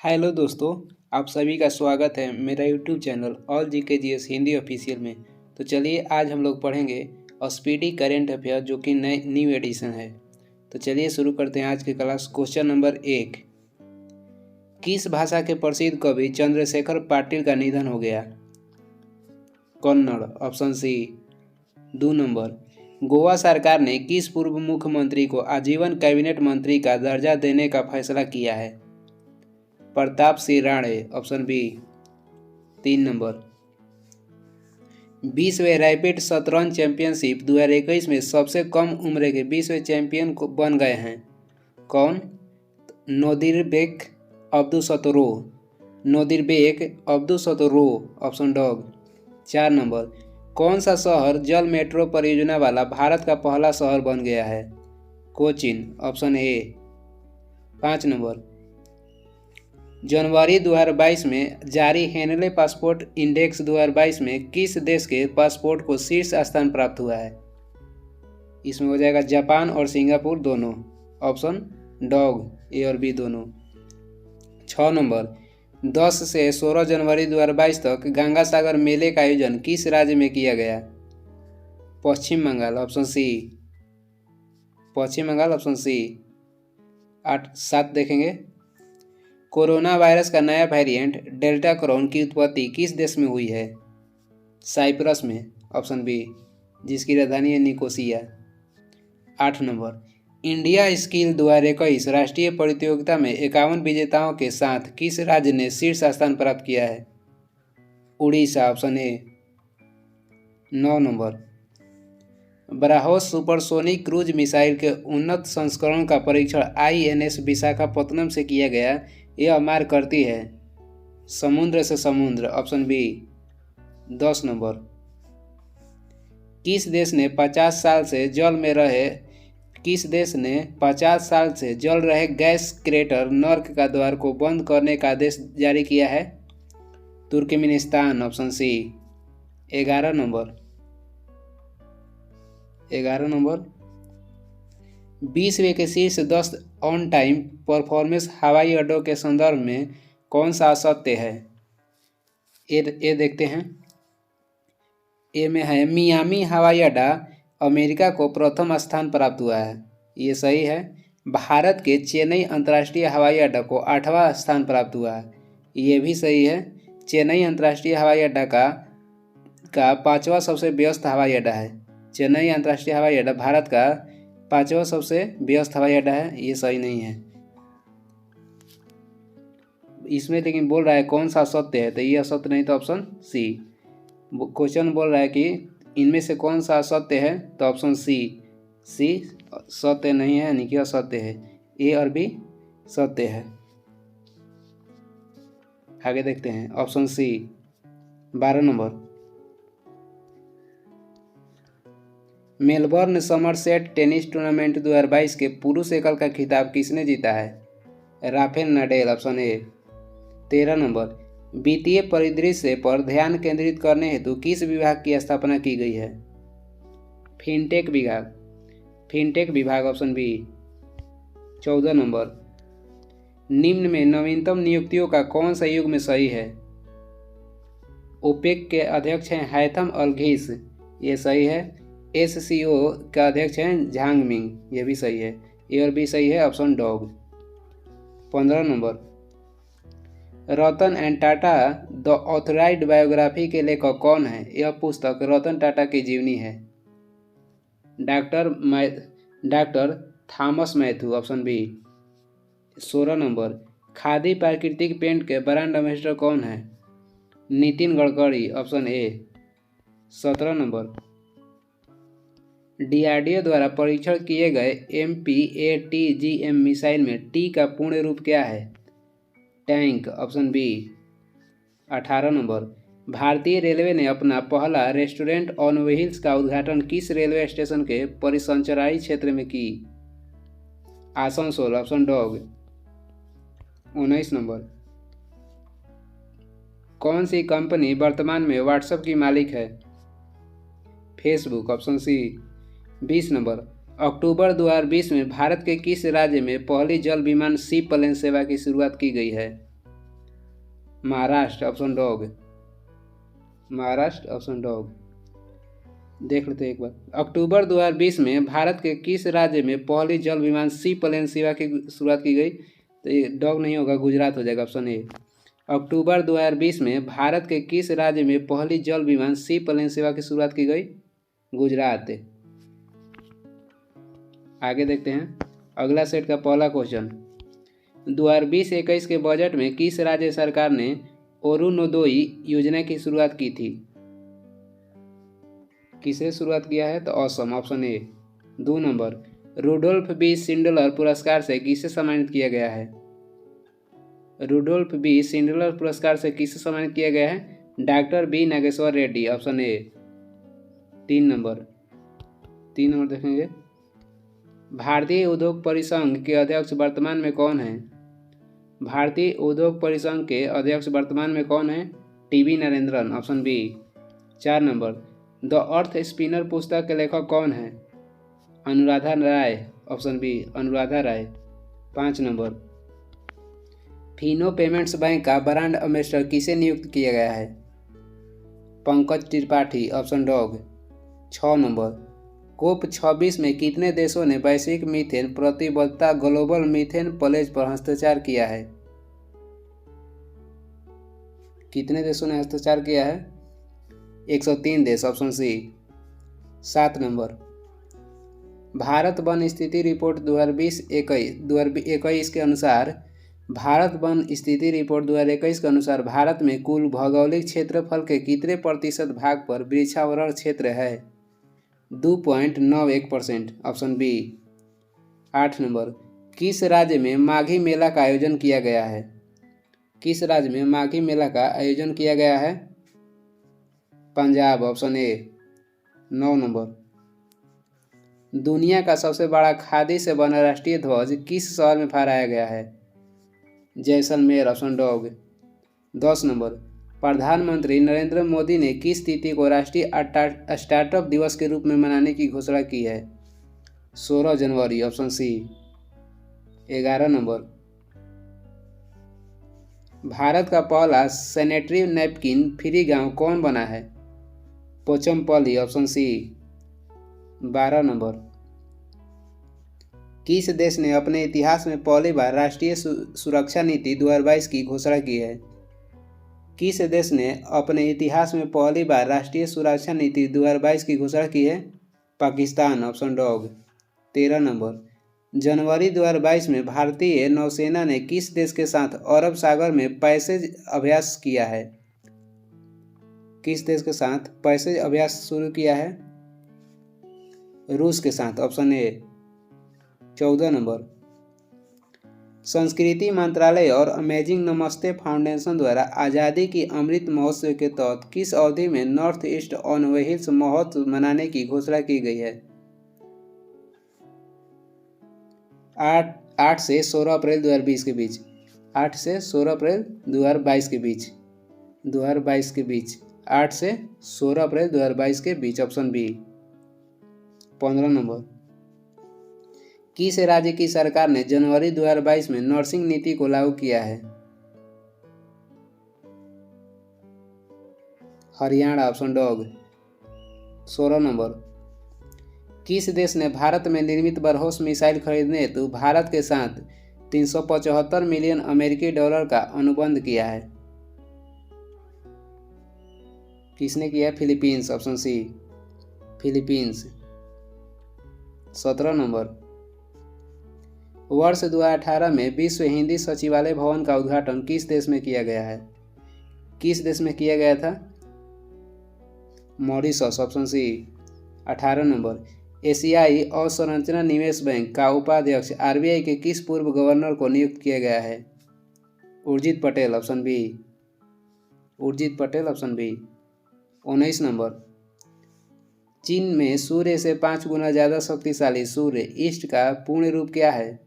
Hello दोस्तों, आप सभी का स्वागत है मेरा YouTube channel all GK GS Hindi official में। तो चलिए आज हम लोग पढ़ेंगे स्पीडी करेंट अफेयर जो कि नई न्यू एडिशन है। तो चलिए शुरू करते हैं आज की क्लास। क्वेश्चन नंबर 1, किस भाषा के प्रसिद्ध कवि चंद्रशेखर पाटिल का निधन हो गया? Kannada, option C. 2 number, Goa सरकार ने किस पूर्व मुख्यमंत्री को आजीवन कैबिनेट मंत्री का दर्जा देने का फैसला किया है? Pratap Singh Rane, option B. 3 number, विश्व रैपिड शतरंज चैंपियनशिप 2021 में सबसे कम उम्र के विश्व चैंपियन को बन गए हैं। कौन? Nodirbek Abdusattorov, option dog. 4 number, कौन सा शहर जल मेट्रो परियोजना वाला भारत का पहला शहर बन गया है? Cochin, option A. 5 नंबर, जनवरी 2022 में जारी हेनले पासपोर्ट इंडेक्स 2022 में किस देश के पासपोर्ट को शीर्ष स्थान प्राप्त हुआ है? इसमें हो जाएगा जापान और सिंगापुर दोनों, ऑप्शन डॉग, ए और बी दोनों। 6 नंबर, 10 से 16 जनवरी 2022 तक गंगा सागर मेले का आयोजन किस राज्य में किया गया? पश्चिम बंगाल, ऑप्शन सी। पश्चिम बंगाल, ऑप्शन सी। 7 देखेंगे, कोरोना वायरस का नया वेरिएंट डेल्टा क्रोन की उत्पत्ति किस देश में हुई है? साइप्रस में, ऑप्शन बी, जिसकी राजधानी है निकोसिया। 8 नंबर, इंडिया स्किल 2021 राष्ट्रीय प्रतियोगिता में 51 विजेताओं के साथ किस राज्य ने शीर्ष स्थान प्राप्त किया है? Orissa, option A. 9 number, BrahMos supersonic cruise missile के उन्नत संस्करण का परीक्षण INS विशाखापत्तनम से किया गया। यह मार करती है समुद्र से समुद्र, ऑप्शन बी। 10 नंबर, किस देश ने 50 साल से जल रहे गैस क्रेटर नर्क का द्वार को बंद करने का आदेश जारी किया है? Turkmenistan, option C. 11 नंबर, विश्व के शीर्ष 10 ऑन टाइम परफॉर्मेंस हवाई अड्डों के संदर्भ में कौन सा असत्य है? ए देखते हैं। ए में है मियामी हवाई अड्डा अमेरिका को प्रथम स्थान प्राप्त हुआ है, ये सही है। भारत के चेन्नई अंतर्राष्ट्रीय हवाई अड्डा को 8वां स्थान प्राप्त हुआ है, ये भी सही है। चेन्नई अंतर्राष्ट्रीय हवाई अड्डा का 5वां सबसे व्यस्त हवाई अड्डा है। चेन्नई अंतर्राष्ट्रीय हवाई अड्डा भारत का 5वां सबसे व्यस्त हवाई अड्डा है, ये सही नहीं है। इसमें लेकिन बोल रहा है कौन सा असत्य है, तो ये असत्य नहीं, तो ऑप्शन सी। क्वेश्चन बोल रहा है कि इनमें से कौन सा असत्य है, तो ऑप्शन सी सत्य नहीं है, यानी कि असत्य है। ए और बी सत्य है। आगे देखते हैं, option C. 12 number, Melbourne summer टेनिस टूर्नामेंट 2022 के पुरुष एकल का खिताब किसने जीता है? Rafael Nadal, option A. 13 number, वित्तीय परिदृश्य पर ध्यान केंद्रित करने हेतु किस विभाग की स्थापना की गई है? फिनटेक विभाग, ऑप्शन बी। 14 नंबर, निम्न में नवीनतम नियुक्तियों का कौन सा युग में सही है? ओपेक के अध्यक्ष हैं हैथम अलघिस, ये सही है। SCO का अध्यक्ष हैं झांग मिंग, ये भी सही है। ए और बी सही है, option dog. 15 number, Ratan and Tata the authorised biography के लेखक कौन है? यह पुस्तक रतन टाटा की जीवनी है। Doctor Thomas Mathew, option B. 16 number, khadi प्राकृतिक पेंट के ब्रांड एम्बेसडर कौन है? Nitin Gadkari, option A. 17 number, DRDO द्वारा परीक्षण किए गए MPATGM मिसाइल में टी का पूर्ण रूप क्या है? Tank, option B. 18 नंबर, भारतीय रेलवे ने अपना पहला रेस्टोरेंट ऑन व्हील्स का उद्घाटन किस रेलवे स्टेशन के परिसंचराई क्षेत्र में की? Asansol, option dog. 19 नंबर, कौन सी कंपनी वर्तमान में व्हाट्सएप की मालिक है? Facebook, option C. 20 नंबर, अक्टूबर 2020 में भारत के किस राज्य में पहली जल विमान सी प्लेन सेवा की शुरुआत की गई है? Maharashtra option dog, Maharashtra option dog. देख लेते हैं एक बार। अक्टूबर 2020 में भारत के किस राज्य में पहली जल विमान सी प्लेन सेवा की शुरुआत की गई? तो ये डॉग नहीं होगा, गुजरात हो जाएगा, ऑप्शन ए। अक्टूबर 2020 में भारत के किस राज्य में पहली जल विमान सी प्लेन सेवा की शुरुआत की गई? गुजरात। आगे देखते हैं अगला सेट का पहला क्वेश्चन। 2020-21 के बजट में किस राज्य सरकार ने अरुणोदय योजना की शुरुआत की थी? किसे शुरुआत किया है? तो Assam, option A. 2 number, Rudolf B Schindler पुरस्कार से किसे सम्मानित किया गया है? रुडोल्फ बी शिंडलर पुरस्कार से किसे सम्मानित किया गया है? Doctor B Nageshwar Reddy, option A. 3 number देखेंगे। भारतीय उद्योग परिसंघ के अध्यक्ष वर्तमान में कौन है? भारतीय उद्योग परिसंघ के अध्यक्ष वर्तमान में कौन है? TB Narendran, option B. 4 number, the earth spinner पुस्तक के लेखक कौन है? Anuradha Roy, option B, Anuradha Roy. 5 number, Fino payments bank का ब्रांड एम्बेसडर किसे नियुक्त किया गया है? Pankaj Tripathi, option dog. 6 number, COP 26 में कितने देशों ने वैश्विक मीथेन प्रतिबद्धता ग्लोबल मीथेन प्लेज पर हस्ताक्षर किया है? कितने देशों ने हस्ताक्षर किया है? 103 देश, ऑप्शन सी। 7 नंबर, भारत वन स्थिति रिपोर्ट 2021 के अनुसार भारत में कुल भौगोलिक क्षेत्रफल के कितने प्रतिशत भाग पर वृक्षावरण क्षेत्र है? 2.91%, ऑप्शन बी। 8 नंबर, किस राज्य में माघी मेला का आयोजन किया गया है? किस राज्य में माघी मेला का आयोजन किया गया है? Punjab, option A. 9 नंबर, दुनिया का सबसे बड़ा खादी से बना राष्ट्रीय ध्वज किस शहर में फहराया गया है? Jaisalmer, option dog. 10 नंबर, प्रधानमंत्री नरेंद्र मोदी ने किस तिथि को राष्ट्रीय स्टार्टअप दिवस के रूप में मनाने की घोषणा की है? 16 जनवरी, ऑप्शन सी। 11 नंबर, भारत का पहला सैनिटरी नैपकिन फ्री गांव कौन बना है? Pochampally, option C. 12 नंबर, किस देश ने अपने इतिहास में पहली बार राष्ट्रीय सुरक्षा नीति 2022 की घोषणा की है? किस देश ने अपने इतिहास में पहली बार राष्ट्रीय सुरक्षा नीति 2022 की घोषणा की है? Pakistan, option dog. 13 नंबर, जनवरी 2022 में भारतीय नौसेना ने किस देश के साथ अरब सागर में पैसेज अभ्यास किया है? किस देश के साथ पैसेज अभ्यास शुरू किया है? रूस के साथ, ऑप्शन ए। 14 नंबर, संस्कृति मंत्रालय और अमेजिंग नमस्ते फाउंडेशन द्वारा आज़ादी की अमृत महोत्सव के तहत किस अवधि में नॉर्थ ईस्ट ऑन व्हील्स महोत्सव मनाने की घोषणा की गई है? 8 से 16 अप्रैल 2020 के बीच। 8 से 16 अप्रैल 2022 के बीच। 8 से 16 अप्रैल 2022 के बीच, ऑप्शन बी। 15 नंबर, किस राज्य की सरकार ने जनवरी 2022 में नर्सिंग नीति को लागू किया है? Haryana, option dog. 16 नंबर, किस देश ने भारत में निर्मित ब्रह्मोस मिसाइल खरीदने हेतु भारत के साथ 375 मिलियन अमेरिकी डॉलर का अनुबंध किया है? किसने किया? Philippines, option C. Philippines. 17 number, वर्ष 2018 में विश्व हिंदी सचिवालय भवन का उद्घाटन किस देश में किया गया है? किस देश में किया गया था? Mauritius, option C. 18 नंबर, एशियाई अवसंरचना निवेश बैंक का उपाध्यक्ष आरबीआई के किस पूर्व गवर्नर को नियुक्त किया गया है? Urjit Patel, option B. Urjit Patel, option B. 19 number, चीन में सूर्य से 5 गुना ज़्यादा शक्तिशाली सूर्य ईस्ट का पूर्ण रूप क्या है?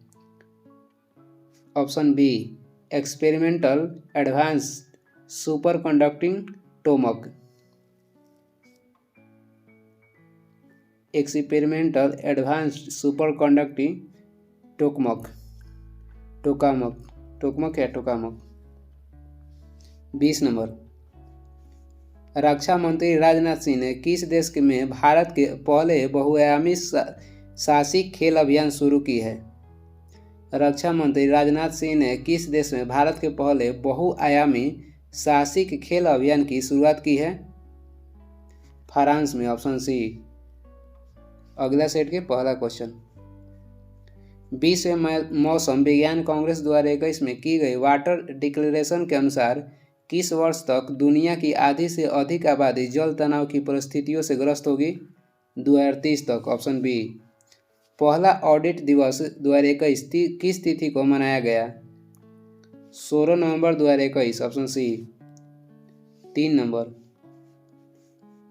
Option B, experimental advanced super conducting tokamak. Experimental advanced super conducting tokamak. 20 number, रक्षा मंत्री राजनाथ सिंह ने किस देश में भारत के पहले बहुआयामी साहसिक खेल अभियान शुरू की है? रक्षा मंत्री राजनाथ सिंह ने किस देश में भारत के पहले बहुआयामी साहसिक खेल अभियान की शुरुआत की है? फ्रांस में, ऑप्शन सी। अगला सेट के पहला क्वेश्चन, विश्व मौसम विज्ञान कांग्रेस 2021 में की गई वाटर डिक्लेरेशन के अनुसार किस वर्ष तक दुनिया की आधी से अधिक आबादी जल तनाव की परिस्थितियों से ग्रस्त होगी? 2030 तक, ऑप्शन बी। पहला ऑडिट दिवस 2021 किस तिथि को मनाया गया? 16 नवंबर 2021, ऑप्शन सी। 3 नंबर,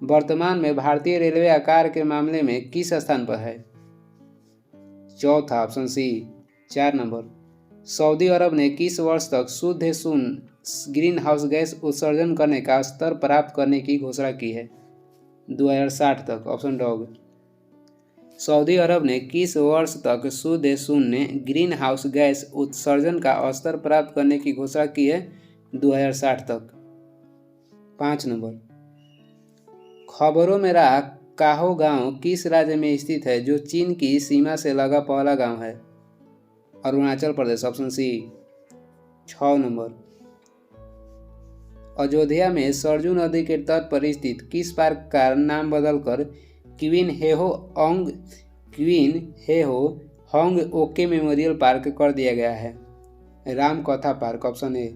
वर्तमान में भारतीय रेलवे आकार के मामले में किस स्थान पर है? चौथा, ऑप्शन सी। 4 नंबर, सऊदी अरब ने किस वर्ष तक शुद्ध शून्य ग्रीन हाउस गैस उत्सर्जन करने का स्तर प्राप्त करने की घोषणा की है? 2060 तक, ऑप्शन डॉग। सऊदी अरब ने किस वर्ष तक शुद्ध शून्य ग्रीन हाउस गैस उत्सर्जन का स्तर प्राप्त करने की घोषणा की है? 2060 तक। 5 नंबर, खबरों में रहा काहो गांव किस राज्य में स्थित है जो चीन की सीमा से लगा पहला गांव है? Arunachal Pradesh, option C. 6 number, Ayodhya में सरजू नदी के तट पर स्थित किस पार्क का नाम बदलकर queen Heo Hwang Ok memorial park कर दिया गया है? Ramkatha park, option A.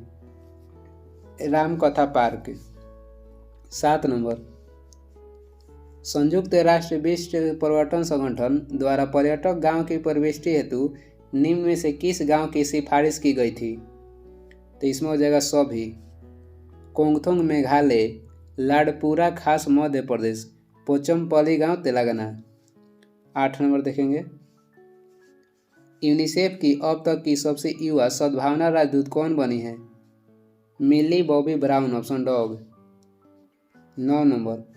Ramkatha park. 7 number, संयुक्त राष्ट्र विश्व पर्यटन संगठन द्वारा पर्यटक गांव की प्रविष्टि हेतु निम्न में से किस गांव की सिफारिश की गई थी? तो इसमें हो जाएगा सभी। कोंगथोंग मेघालय, लाडपुरा खास मध्य प्रदेश, पोचमपल्ली गांव तेलंगाना। 8 नंबर देखेंगे, यूनिसेफ की अब तक की सबसे युवा सद्भावना राजदूत कौन बनी है? Millie Bobby Brown, option dog. 9 number,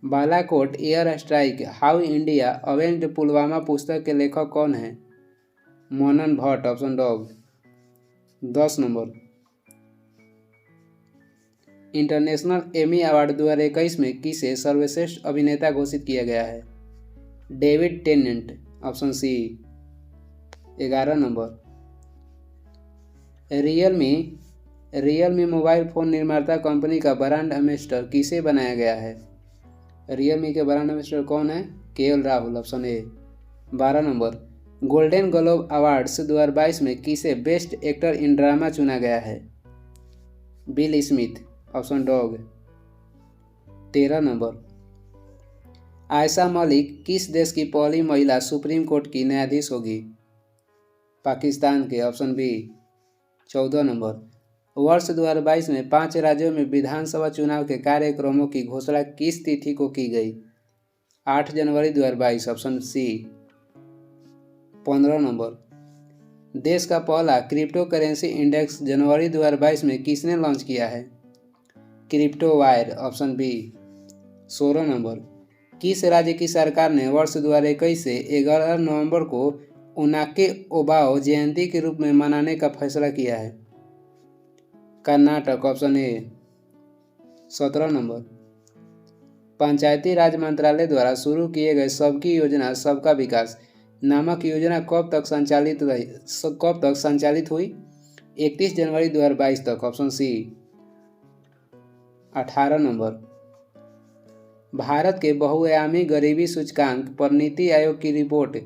Balakot air strike how India avenged Pulwama पुस्तक के लेखक कौन है? Manan Bhatt, option dog. 10 number, international Emmy award 2021 में किसे सर्वश्रेष्ठ अभिनेता घोषित किया गया है? David Tennant, option C. 11 number, Realme mobile phone निर्माता कंपनी का ब्रांड एम्बेसडर किसे बनाया गया है? रियलमी के ब्रांड एम्बेसडर कौन है? KL Rahul, option A. 12 number, golden globe awards 2022 में किसे बेस्ट एक्टर इन ड्रामा चुना गया है? Bill Smith, option dog. 13 number, Ayesha Malik किस देश की पहली महिला सुप्रीम कोर्ट की न्यायाधीश होगी? पाकिस्तान के, ऑप्शन बी। 14 नंबर, वर्ष 2022 में 5 राज्यों में विधानसभा चुनाव के कार्यक्रमों की घोषणा किस तिथि को की गई? 8 जनवरी 2022, ऑप्शन सी। 15 नंबर, देश का पहला क्रिप्टो करेंसी इंडेक्स जनवरी 2022 में किसने लॉन्च किया है? Crypto wire, option B. 16 number, किस राज्य की सरकार ने वर्ष 2021 से 11 नवंबर को उनाके ओबाओ जयंती के रूप में मनाने का फैसला किया है? Karnataka, option A. 17 नंबर, पंचायती राज मंत्रालय द्वारा शुरू किए गए सबकी योजना सबका विकास नामक योजना कब तक संचालित हुई? 31 जनवरी 2022 तक, ऑप्शन सी। 18 नंबर, भारत के बहुआयामी गरीबी सूचकांक पर नीति आयोग की रिपोर्ट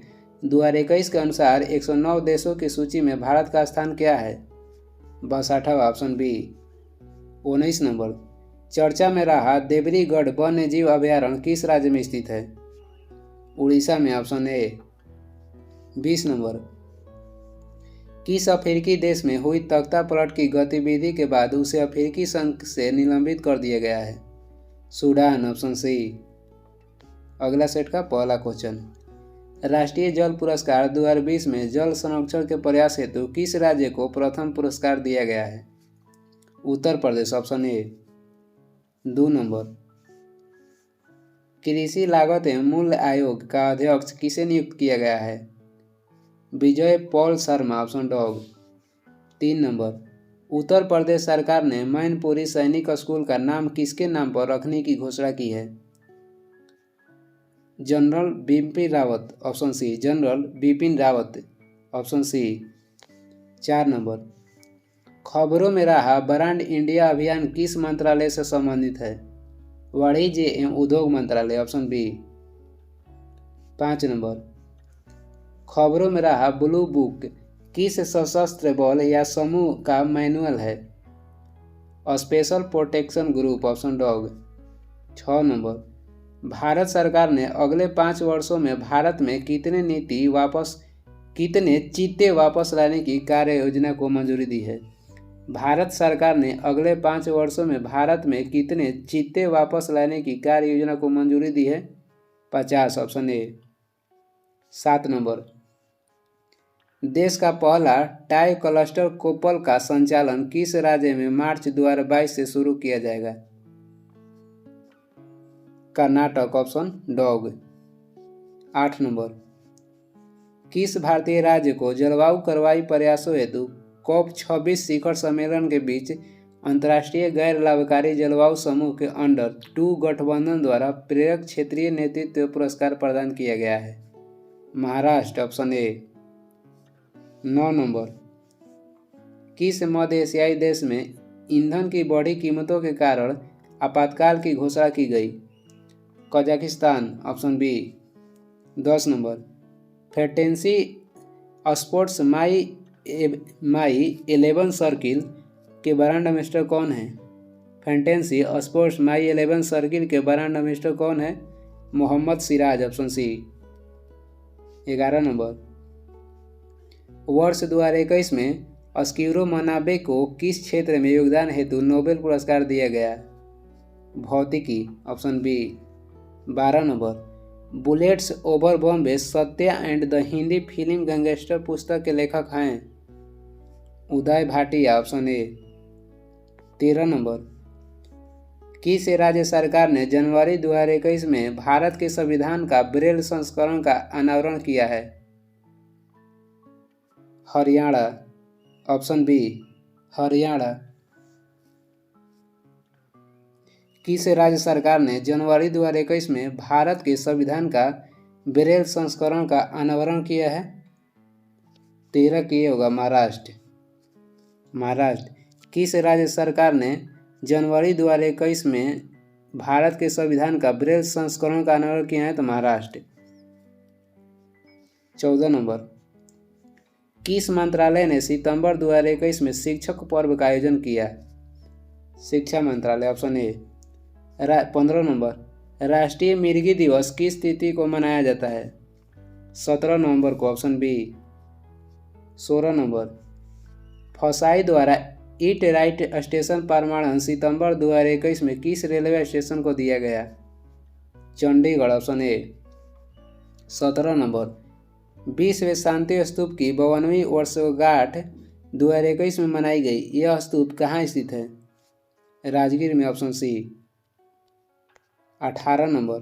2021 के अनुसार 109 देशों की सूची में भारत का स्थान क्या है? 62, ऑप्शन बी। 19 नंबर, चर्चा में रहा देवरीगढ़ वन्य जीव अभयारण्य किस राज्य में स्थित है? उड़ीसा में, ऑप्शन ए। 20 नंबर, किस अफ्रीकी देश में हुई तख्ता पलट की गतिविधि के बाद उसे अफ्रीकी संघ से निलंबित कर दिया गया है? Sudan, option C. अगला सेट का पहला क्वेश्चन, राष्ट्रीय जल पुरस्कार 2020 में जल संरक्षण के प्रयास हेतु किस राज्य को प्रथम पुरस्कार दिया गया है? Uttar Pradesh, option A. 2 number, कृषि लागत एवं मूल्य आयोग का अध्यक्ष किसे नियुक्त किया गया है? Vijay Paul Sharma, option dog. 3 number, Uttar Pradesh सरकार ने मैनपुरी सैनिक स्कूल का नाम किसके नाम पर रखने की घोषणा की है? General Bipin Rawat, option C. General Bipin Rawat, option C. 4 number, खबरों में रहा ब्रांड इंडिया अभियान किस मंत्रालय से संबंधित है? वाणिज्य एवं उद्योग मंत्रालय, ऑप्शन बी। 5 नंबर, खबरों में रहा ब्लू बुक किस सशस्त्र बल या समूह का मैनुअल है? Special protection group, option dog. 6 number, Bharat सरकार ने अगले 5 वर्षों में भारत में कितने चीते वापस लाने की कार्य योजना को मंजूरी दी है? भारत सरकार ने अगले 5 वर्षों में भारत में कितने चीते वापस लाने की कार्य योजना को मंजूरी दी है? 50, ऑप्शन ए। 7 नंबर, देश का पहला टाई क्लस्टर कोपल का संचालन किस राज्य में मार्च 2022 से शुरू किया जाएगा? Karnataka, option dog. 8 नंबर, किस भारतीय राज्य को जलवायु कार्रवाई प्रयासों हेतु COP26 शिखर सम्मेलन के बीच अंतर्राष्ट्रीय गैर लाभकारी जलवायु समूह के अंडर 2 गठबंधन द्वारा प्रेरक क्षेत्रीय नेतृत्व पुरस्कार प्रदान किया गया है? Maharashtra, option A. 9 नंबर, किस मध्य एशियाई देश में ईंधन की बढ़ी कीमतों के कारण आपातकाल की घोषणा की गई? Kazakhstan, option B. 10 number, fantasy sports My 11 circle के ब्रांड एम्बेसडर कौन है? फैंटेसी स्पोर्ट्स माई 11 सर्किल के ब्रांड एम्बेसडर कौन है? Mohammed Siraj, option C. 11 number, वर्ष 2021 में अस्कीरो मनाबे को किस क्षेत्र में योगदान हेतु नोबेल पुरस्कार दिया गया? भौतिकी, option B. 12 number, bullets over Bombay Satya and the Hindi film gangster पुस्तक के लेखक हैं? Uday Bhatia, option A. 13 number, किस राज्य सरकार ने जनवरी 2021 में भारत के संविधान का ब्रेल संस्करण का अनावरण किया है? Haryana, option B. हरियाणा, किस राज्य सरकार ने जनवरी 2021 में भारत के संविधान का ब्रेल संस्करण का अनावरण किया है? 13 किए होगा महाराष्ट्र। महाराष्ट्र, किस राज्य सरकार ने जनवरी 2021 में भारत के संविधान का ब्रेल संस्करण का अनावरण किया है? तो महाराष्ट्र। 14 नंबर, किस मंत्रालय ने सितंबर 2021 में शिक्षक पर्व का आयोजन किया? शिक्षा मंत्रालय, ऑप्शन ए। 15 नंबर, राष्ट्रीय मिर्गी दिवस किस तिथि को मनाया जाता है? 17 नवंबर को, ऑप्शन बी। 16 नंबर, फसाई द्वारा ईट राइट स्टेशन प्रमाणन सितंबर 2021 में किस रेलवे स्टेशन को दिया गया? Chandigarh, option A. 17 नंबर, विश्व शांति स्तूप की 52वीं वर्षगांठ 2021 में मनाई गई। यह स्तूप कहाँ स्थित है? राजगीर में, option C. 18 number,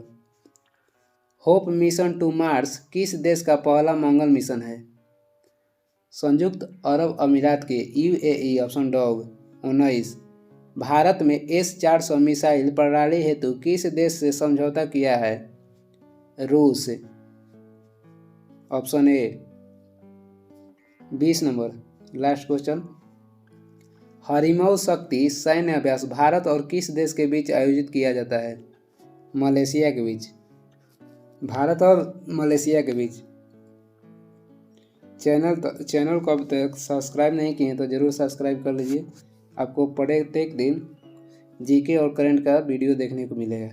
hope mission to Mars किस देश का पहला मंगल मिशन है? संयुक्त अरब अमीरात के, UAE, ऑप्शन डॉग। 19, भारत में S-400 मिसाइल प्रणाली हेतु किस देश से समझौता किया है? रूस, option A. 20 number, last question, Harimau शक्ति सैन्य अभ्यास भारत और किस देश के बीच आयोजित किया जाता है? मलेशिया के बीच। भारत और मलेशिया के बीच। चैनल को अब तक सब्सक्राइब नहीं किए तो ज़रूर सब्सक्राइब कर लीजिए। आपको प्रत्येक दिन जीके और करंट का वीडियो देखने को मिलेगा।